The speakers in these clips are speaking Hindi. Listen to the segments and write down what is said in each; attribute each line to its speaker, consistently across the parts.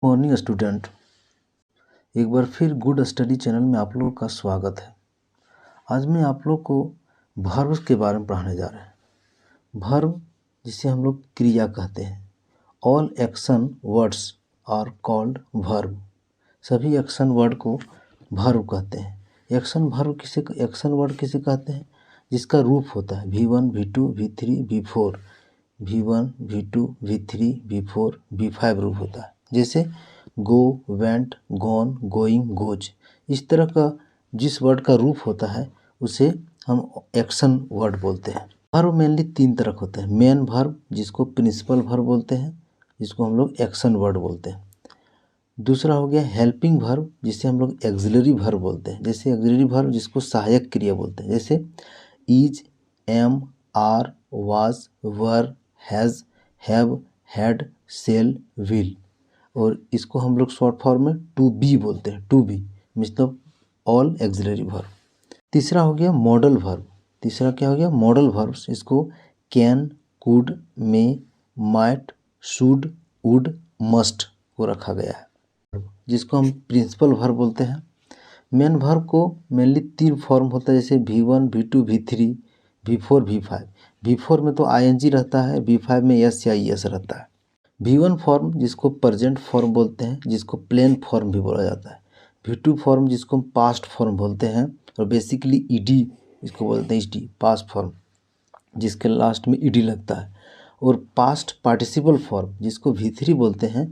Speaker 1: मॉर्निंग स्टूडेंट, एक बार फिर गुड स्टडी चैनल में आप लोगों का स्वागत है। आज मैं आप लोग को वर्ब के बारे में पढ़ाने जा रहे हैं। वर्ब जिसे हम लोग क्रिया कहते हैं। All action words are called verb. सभी एक्शन वर्ड को वर्ब कहते हैं। एक्शन वर्ड किसे कहते हैं? जिसका रूप होता है V1, V2, V3, V4। V1, V2, V3, V4, V5 रूप होता है। जैसे गो, वेंट, गॉन, गोइंग, गोज। इस तरह का जिस वर्ड का रूप होता है उसे हम एक्शन वर्ड बोलते हैं। वर्ब मेनली 3 तरह के होते हैं। मेन वर्ब जिसको प्रिंसिपल वर्ब बोलते हैं, जिसको हम लोग एक्शन वर्ड बोलते हैं। दूसरा हो गया हेल्पिंग वर्ब, जिसे हम लोग एक्सिलरी वर्ब बोलते हैं। जैसे एक्सिलरी वर्ब जिसको सहायक क्रिया बोलते हैं, जैसे is, am, are, was, were, has, have, had, shall, will. और इसको हम लोग शॉर्ट फॉर्म में टू बी बोलते हैं। टू बी मतलब ऑल एक्सिलरी वर्ब। तीसरा हो गया मॉडल वर्ब। तीसरा क्या हो गया? Modal verb. इसको can, could, may, might, should, would, must को रखा गया है, जिसको हम प्रिंसिपल वर्ब बोलते हैं। मेन वर्ब को मेनली 3 फॉर्म होता है, जैसे V1, V2, V3, V4, V5। V4 में तो ING रहता है, V5 में S या ES रहता है। V1 फॉर्म जिसको प्रेजेंट फॉर्म बोलते हैं, जिसको प्लेन फॉर्म भी बोला जाता है। V2 फॉर्म जिसको हम पास्ट फॉर्म बोलते हैं, और बेसिकली ED इसको बोलते हैं, ED पास्ट फॉर्म, जिसके लास्ट में ED लगता है। और पास्ट पार्टिसिपल फॉर्म जिसको V3 बोलते हैं,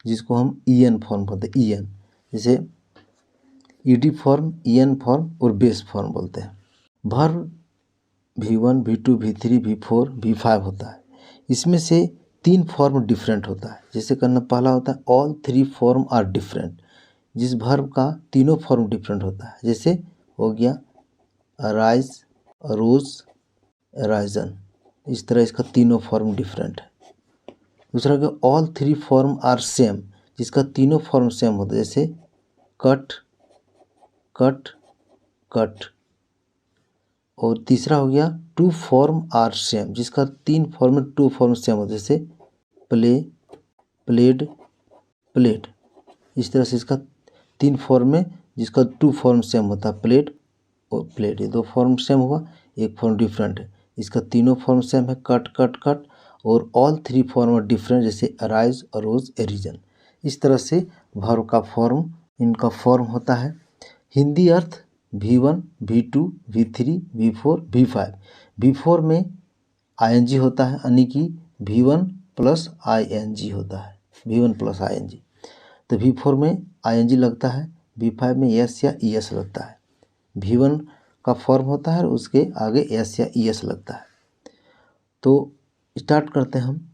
Speaker 1: जिसको हम EN फॉर्म बोलते हैं। EN जैसे ED फॉर्म, EN फॉर्म और बेस फॉर्म बोलते हैं। Verb V1, V2, V3, V4, V5 होता है। इसमें से 3 फॉर्म डिफरेंट होता है। जैसे करना पहला होता है ऑल 3 फॉर्म आर डिफरेंट, जिस वर्ब का तीनों फॉर्म डिफरेंट होता है। जैसे हो गया अराइज, अरोज, अराइजन। इस तरह इसका तीनों फॉर्म डिफरेंट है। दूसरा क्या? ऑल 3 फॉर्म आर सेम, जिसका तीनों फॉर्म सेम होता है। जैसे कट, कट, कट। और तीसरा हो गया 2 फॉर्म आर सेम, जिसका 3 फॉर्म में 2 फॉर्म सेम होते हैं। जैसे प्ले, प्लेड, प्लेड। इस तरह से इसका 3 फॉर्म में जिसका 2 फॉर्म सेम होता है, प्लेड और प्लेड। ये 2 फॉर्म सेम हुआ, एक फॉर्म डिफरेंट है। इसका तीनों फॉर्म सेम है, कट, कट, कट। और ऑल 3 फॉर्म आर डिफरेंट, जैसे अराइज, अरोज, एरिजन। इस तरह से वर्ब का फॉर्म, इनका फॉर्म होता है। हिंदी अर्थ V1, V2, V3, V4, V5। V4 में ING होता है, यानी कि V1 प्लस ING होता है। V1 plus ING। तो V4 में ING लगता है, V5 में S या ES लगता है। V1 का फॉर्म होता है और उसके आगे S या ES लगता है। तो स्टार्ट करते हैं हम।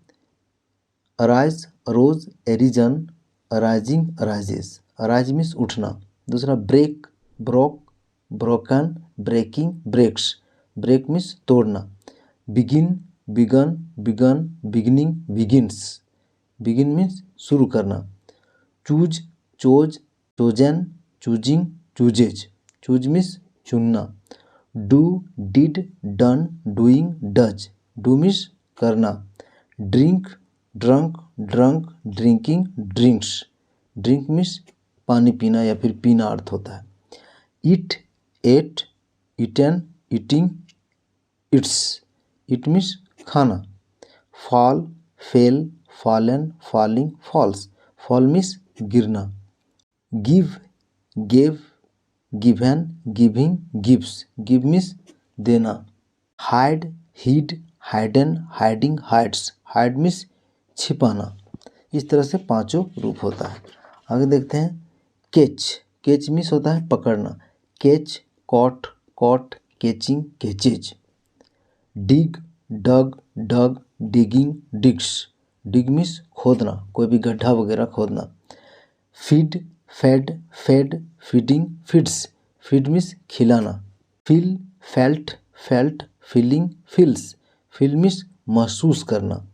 Speaker 1: Arise, arose, arisen, arising, arises. Arise means उठना। दूसरा break, broke, broken, breaking, breaks. Break means तोड़ना। Begin, began, begun, beginning, begins. Begin means शुरू करना। Choose, chose, chosen, choosing, chooses. Choose means चुनना। Do, did, done, doing, does. Do means करना। Drink, drunk, drunk, drinking, drinks. Drink means पानी पीना या फिर पीना अर्थ होता है। Eat, ate, eaten, eating, eats. Eat means खाना। Fall, fail, fallen, falling, falls. Fall means गिरना। Give, gave, given, giving, gives. Give means देना। Hide, hid, hidden, hiding, hides. Hide means छिपाना। इस तरह से 5 रूप होता है। आगे देखते हैं कैच। कैच मीन्स होता है पकड़ना। Catch, caught, caught, catching, catches. Dig, dug, dug, digging, digs. Dig means खोदना, कोई भी गड्ढा वगैरह खोदना। Feed, fed, fed, feeding, feeds. Feed means खिलाना। Feel, felt, felt, feeling, feels. Feel means महसूस करना।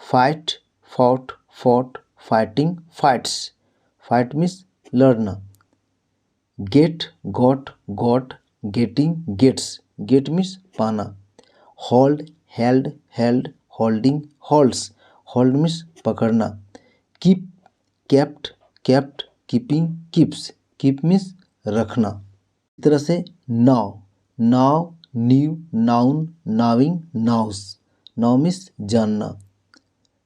Speaker 1: Fight, fought, fought, fighting, fights. Fight means लड़ना। Get, got, got, getting, gets. Get means पाना। Hold, held, held, holding, holds. Hold means पकड़ना। Keep, kept, kept, keeping, keeps, keep means रखना। इस तरह से now, now, new, noun, knowing, nows, now means जानना।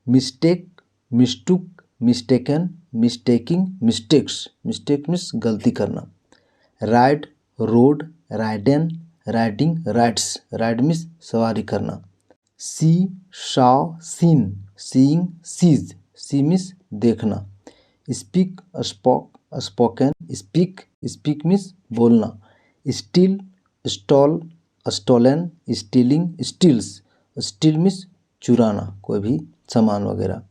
Speaker 1: mistake, mistook, mistaken, mistaking, mistakes, mistake means गलती करना। ride, rode, ridden, riding, rides, ride means सवारी करना। see, saw, seen, seeing, sees, see means देखना। speak, spoke, spoken, speak, speak means बोलना। steal, stole, stolen, stealing, steals, steal means चुराना कोई भी सामान वगैरह।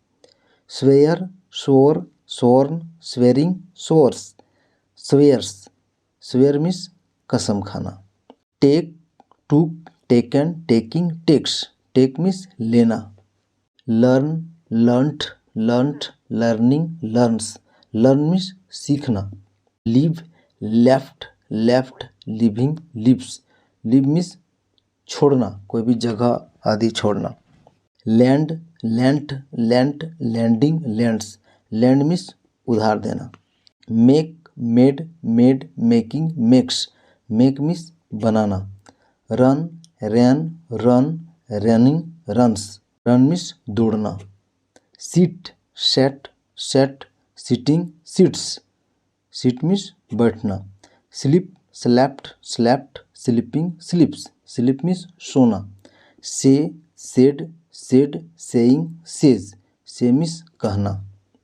Speaker 1: swear, swore, sworn, swearing, swears, swears, swear means कसम खाना। take, took, taken, taking, takes, take means लेना। learn, learnt, learnt, learning, learns, learn means सीखना। live, left, left, living, lives, live means छोड़ना कोई भी जगह आदि छोड़ना। Lend, lent, lent, lending, lends, lend means उधार देना। make, made, made, making, makes, make means बनाना। run, ran, run, running, runs, run means दौड़ना। sit, sat, sat, sitting, sits, sit means बैठना। sleep, slept, slept, sleeping, sleeps, sleep means सोना। say, said, said, saying, says, say means कहना।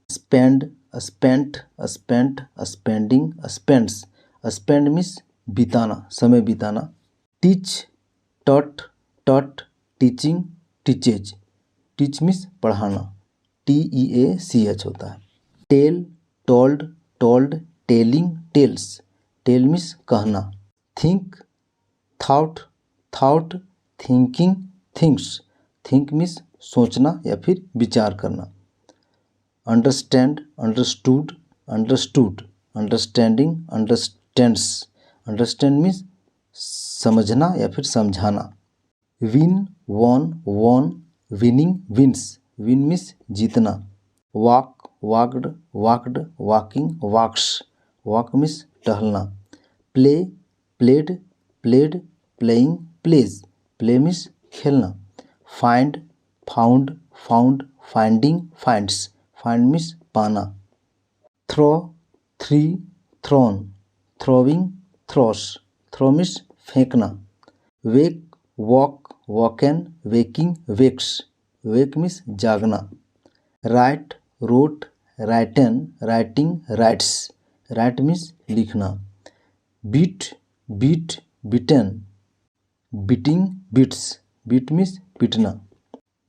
Speaker 1: spend, spent, spent, spending, spends, spend means बिताना समय बिताना। teach, taught, taught, teaching, teaches, teach means पढ़ाना TEACH होता है। tell, told, told, telling, tells, tell means कहना। think, thought, thought, thinking, thinks, think means सोचना या फिर विचार करना। understand, understood, understood, understanding, understands, understand means समझना या फिर समझाना। win, won, won, winning, wins, win means जीतना। walk, walked, walked, walking, walks, walk means टहलना। play, played, played, playing, plays, play means खेलना। find, found, found, finding, finds, find means पाना। throw, three, thrown, throwing, throws, throw means फेंकना। wake, walk, woken, waking, wakes, wake means जागना। write, wrote, written, writing, writes, write means लिखना। beat, beat, beaten, beating, beats, beat means पीटना।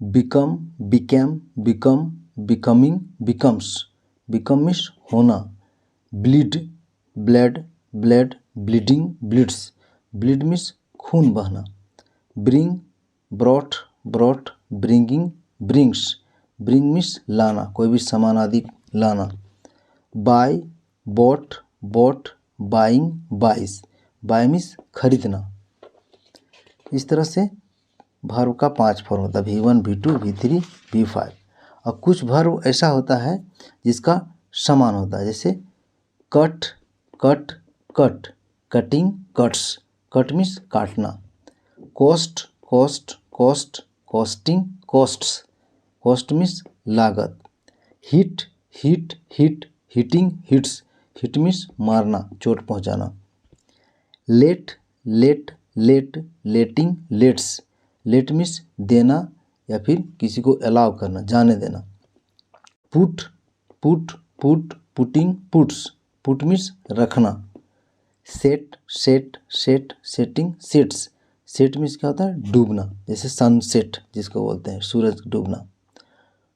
Speaker 1: become, became, become, becoming, becomes, become means होना। bleed, bled, bled, bleeding, bleeds, bleed means खून बहना। bring, brought, brought, bringing, brings, bring means लाना कोई भी सामान आदि लाना। buy, bought, bought, buying, buys, buy means खरीदना। इस तरह से वर्ब का 5 फॉर्म होता है V1, V2, V3, V5। और कुछ वर्ब ऐसा होता है जिसका समान होता है, जैसे cut, cut, cut, cutting, cuts, cut means काटना। Cost, cost, cost, costing, costs, cost means लागत। Hit, hit, hit, hitting, hits, hit means मारना चोट पहुंचाना। Let, let, let, letting, lets, let means देना या फिर किसी को अलाउ करना जाने देना। Put, put, put, putting, puts, put means रखना। Set, set, set, setting, sets, set means क्या होता है डूबना, जैसे सनसेट जिसको बोलते हैं सूरज डूबना।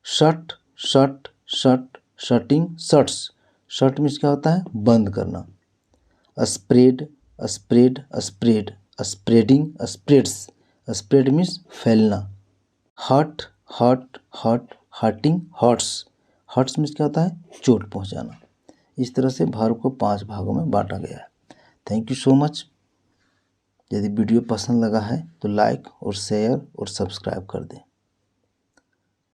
Speaker 1: Shut, shut, shut, shutting, shuts, shut means क्या होता है बंद करना। Spread, spread, spread, spreading, spreads, spread means फैलना। Hurt, hurt, hurt, hurting, hurts, hurts means क्या होता है चोट पहुंचाना। इस तरह से वर्ब को 5 भागों में बांटा गया है। Thank you so much. यदि वीडियो पसंद लगा है तो लाइक और शेयर और सब्सक्राइब कर दें।